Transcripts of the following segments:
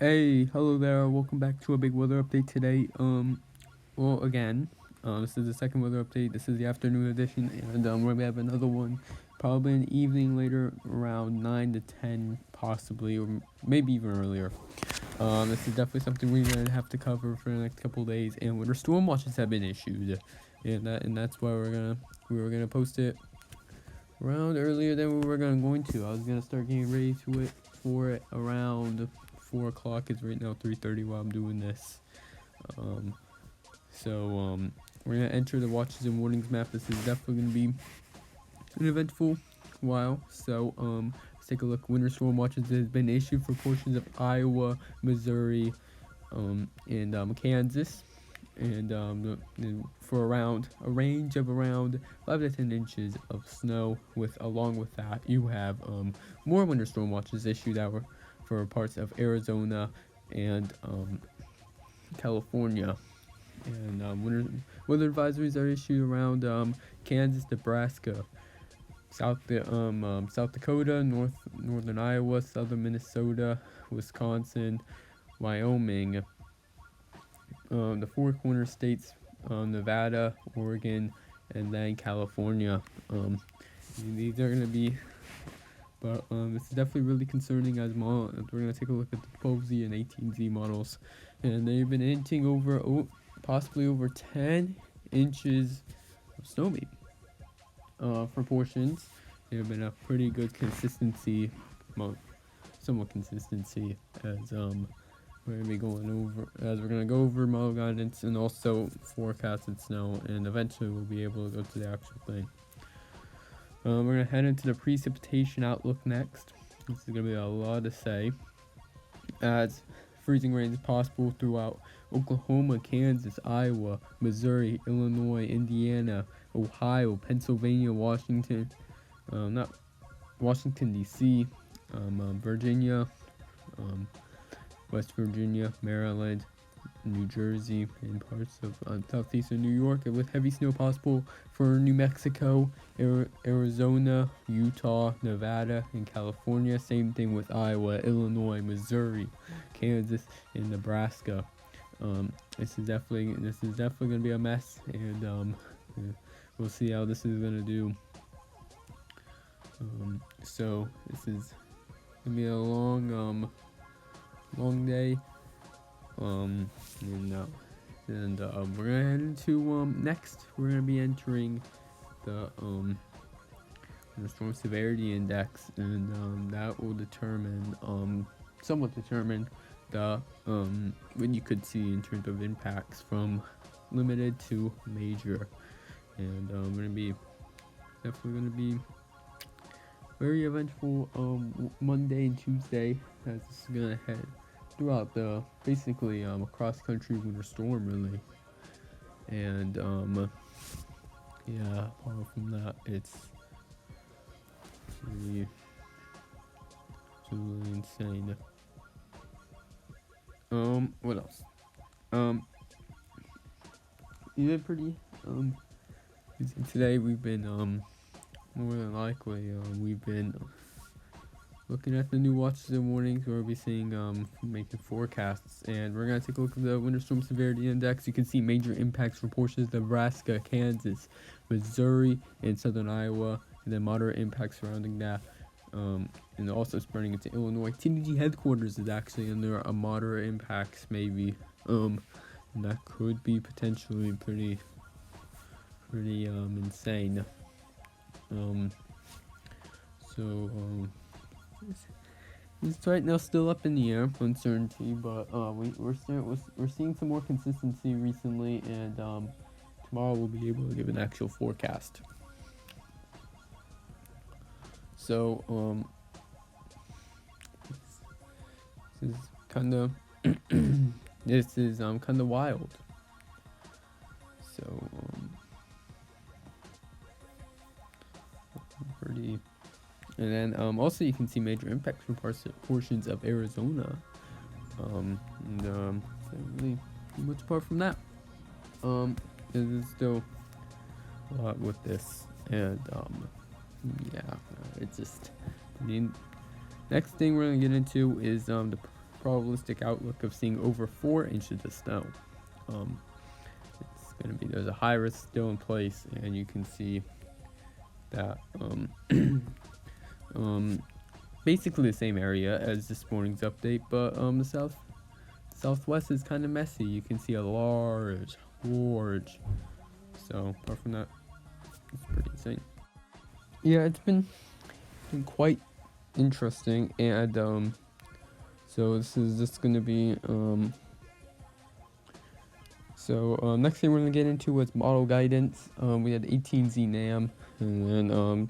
Hey, hello there. Welcome back to a big weather update today. Again, this is the second weather update. This is the afternoon edition, and we're gonna have another one, probably in the evening later, around 9 to 10, possibly, or maybe even earlier. This is definitely something we're gonna have to cover for the next couple of days, and winter storm watches have been issued, and that's why we were gonna post it around earlier than we were going to. I was gonna start getting ready to it for it around 4 o'clock. It's right now 3:30 while I'm doing this. Um, we're gonna enter the watches and warnings map. This is definitely gonna be an eventful while. Let's take a look. Winter storm watches has been issued for portions of Iowa, Missouri, and Kansas, and for around a range of around 5 to 10 inches of snow. Along with that, you have more winter storm watches issued out for parts of Arizona and California. And weather advisories are issued around Kansas, Nebraska, South Dakota, northern Iowa, southern Minnesota, Wisconsin, Wyoming, the Four Corner states, Nevada, Oregon, and then California. These are gonna be, but this is definitely really concerning as we're gonna take a look at the 12Z and 18Z models, and they've been hinting over possibly over 10 inches of snow, maybe. For portions, there's been a pretty good consistency, somewhat consistency, as we're gonna be we're gonna go over model guidance and also forecasted snow, and eventually we'll be able to go to the actual thing. We're gonna head into the precipitation outlook next. This is gonna be a lot to say, as freezing rain is possible throughout Oklahoma, Kansas, Iowa, Missouri, Illinois, Indiana, Ohio, Pennsylvania, Washington, not Washington D.C., Virginia, West Virginia, Maryland, New Jersey, and parts of southeastern New York, with heavy snow possible for New Mexico, Arizona, Utah, Nevada, and California. Same thing with Iowa, Illinois, Missouri, Kansas, and Nebraska. This is definitely gonna be a mess, and we'll see how this is gonna do. So this is gonna be a long day. We're gonna head into next. We're gonna be entering the storm severity index, and that will somewhat determine the what you could see in terms of impacts from limited to major. And definitely gonna be very eventful Monday and Tuesday, as this is gonna head throughout basically a cross country winter storm, really. And apart from that, it's really insane. What else? We've been pretty busy today. We've been more than likely we've been looking at the new watches and warnings. We'll be seeing making forecasts, and we're gonna take a look at the winter storm severity index. You can see major impacts for portions of Nebraska, Kansas, Missouri, and southern Iowa, and then moderate impacts surrounding that, and also spreading into Illinois. TDG headquarters is actually under a moderate impacts, maybe, and that could be potentially pretty insane. It's right now still up in the air, uncertainty, but we're seeing some more consistency recently, and tomorrow we'll be able to give an actual forecast. So this is kind of kind of wild. So pretty. And then also you can see major impacts from portions of Arizona. Really much apart from that. There's still a lot with this, and it's just the next thing we're gonna get into is the probabilistic outlook of seeing over 4 inches of snow. It's going to be, there's a high risk still in place, and you can see that basically the same area as this morning's update, but the southwest is kind of messy. You can see a large. So apart from that, it's pretty insane. Yeah, it's been quite interesting, and so this is just gonna be next thing we're gonna get into was model guidance. We had 18Z NAM, and then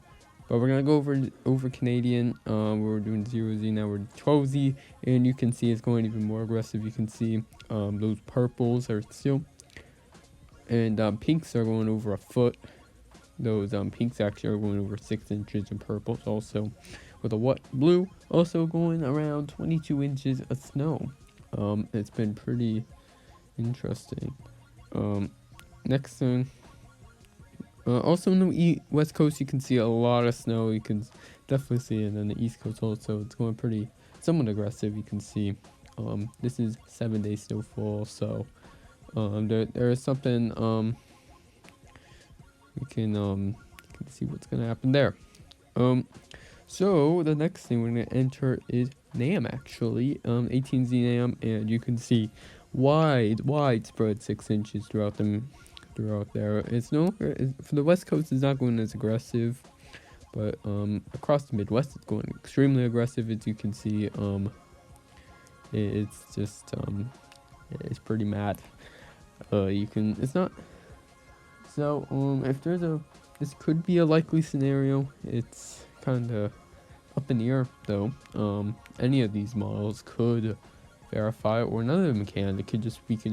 but we're gonna go over Canadian. We're doing 0Z now. We're 12Z, and you can see it's going even more aggressive. You can see those purples are still, and pinks are going over a foot. Those pinks actually are going over 6 inches, and purples also, with a blue also going around 22 inches of snow. It's been pretty interesting. Next thing, also on the west coast you can see a lot of snow. You can definitely see it on the east coast also. It's going pretty somewhat aggressive. You can see this is 7-day snowfall, so there is something you can see what's gonna happen there. So the next thing we're gonna enter is NAM, actually, 18Z NAM, and you can see widespread 6 inches throughout there. It's for the west coast, it's not going as aggressive, but across the Midwest it's going extremely aggressive. As you can see, it's just it's pretty mad. It's not. So if this could be a likely scenario. It's kind of up in the air though. Any of these models could verify, or none of them can. We can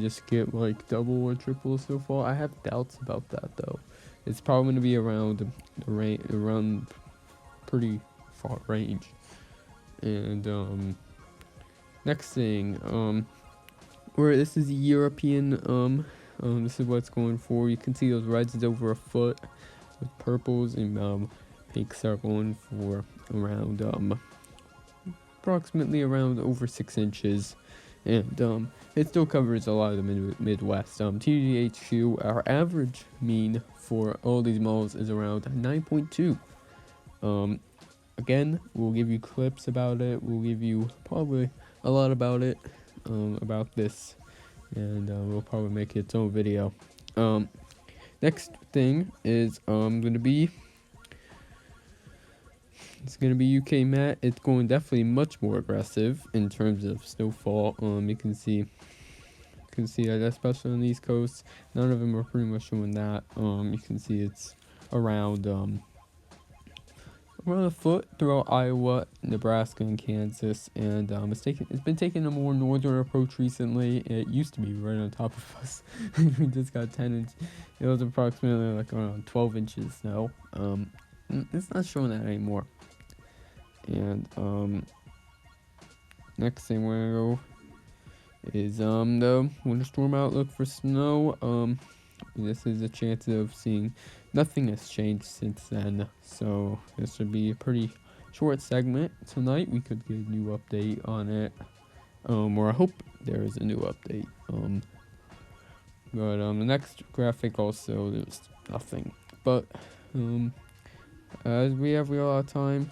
just get like double or triple snowfall. I have doubts about that though. It's probably going to be around around pretty far range. And next thing, where this is a European, this is what it's going for. You can see those reds is over a foot, with purples and pinks are going for around approximately around over 6 inches, and it still covers a lot of the Midwest. TGHQ, our average mean for all these models is around 9.2. Again, we'll give you clips about it. We'll give you probably a lot about it, about this, and we'll probably make its own video. Next thing is it's gonna be UK Met. It's going definitely much more aggressive in terms of snowfall. You can see that, especially on the East Coast. None of them are pretty much showing that. You can see it's around a foot throughout Iowa, Nebraska, and Kansas, and it's been taking a more northern approach recently. It used to be right on top of us. We just got 10 inches. It was approximately like around 12 inches snow. It's not showing that anymore. And next thing we're gonna go is the winter storm outlook for snow. This is a chance of seeing. Nothing has changed since then, so this should be a pretty short segment. Tonight we could get a new update on it, or I hope there is a new update. But the next graphic also, there's nothing. But as we have a lot of time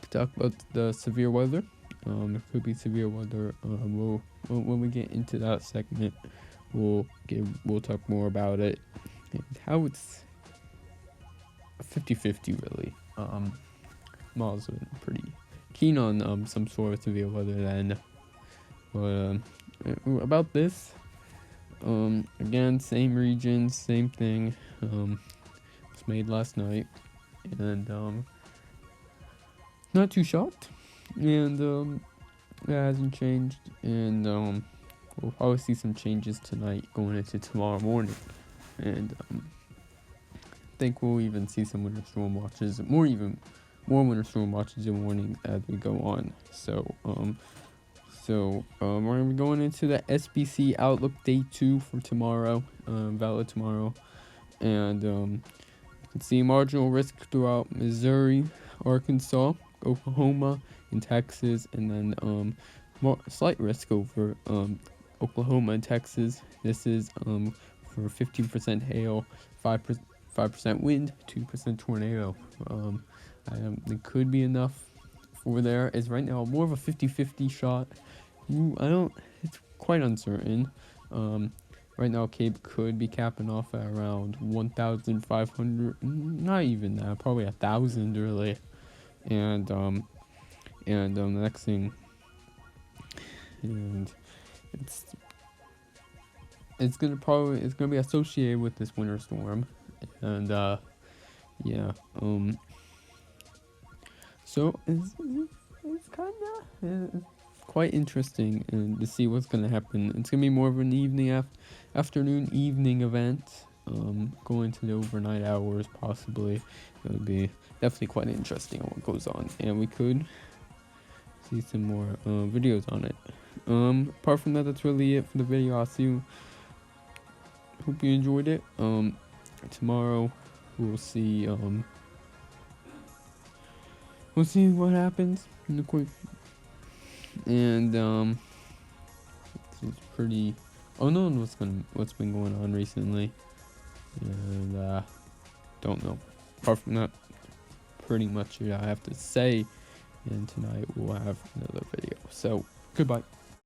to talk about the severe weather. There could be severe weather. When we get into that segment, we'll talk more about it and how it's 50-50 really. Miles been pretty keen on some sort of severe weather then. But about this, again, same regions, same thing. Was made last night, and not too shocked, and it hasn't changed, and we'll probably see some changes tonight going into tomorrow morning, and I think we'll even see some winter storm watches, more winter storm watches in the morning as we go on. So we're gonna be going into the SBC Outlook Day 2 for tomorrow, valid tomorrow, and you can see marginal risk throughout Missouri, Arkansas, Oklahoma, and Texas, and then slight risk over Oklahoma and Texas. This is for 15% hail, 5% wind, 2% tornado. It could be enough for there. Is right now more of a 50-50 shot. It's quite uncertain. Right now Cape could be capping off at around 1,500, not even that, probably 1,000 really. And the next thing, and it's gonna be associated with this winter storm, and yeah, so it's kind of quite interesting and to see what's gonna happen. It's gonna be more of an evening event, going to the overnight hours possibly. It'll be definitely quite interesting on what goes on, and we could see some more videos on it. Apart from that, that's really it for the video. I'll see you. Hope you enjoyed it. Tomorrow we'll see what happens in the quick. And it's pretty unknown what's been going on recently, and don't know. Apart from that, pretty much I have to say. And tonight we'll have another video. So goodbye.